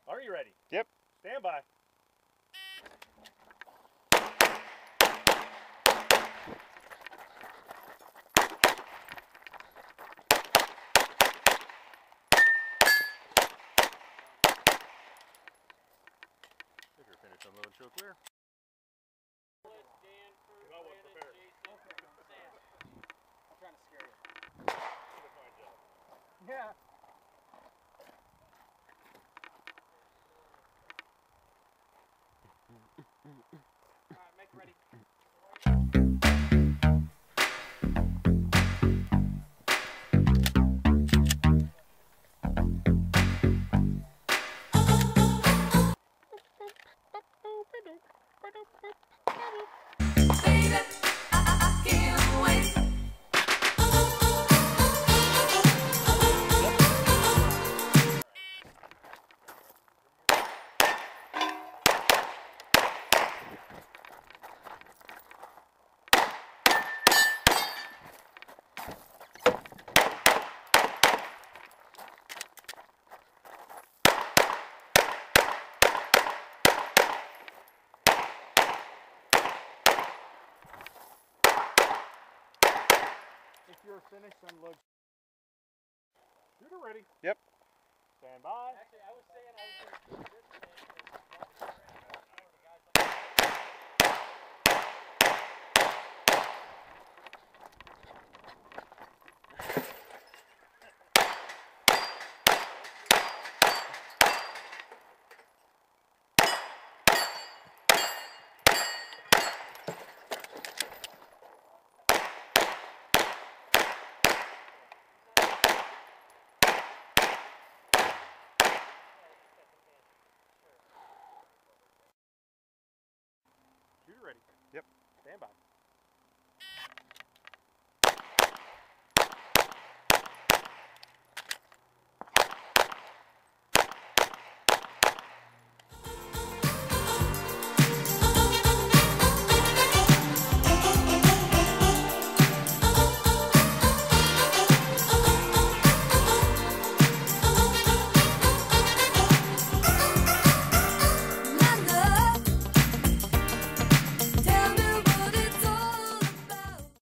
Are you ready? Yep. Stand by. Finish unload, show clear. I'm trying to scare you. Did a fine job. Yeah. Alright, make it ready. If you're finished, unload. Shooter ready. Yep. Stand by. Actually, I was saying I was going to do this today. Shooter ready. Yep. Stand by.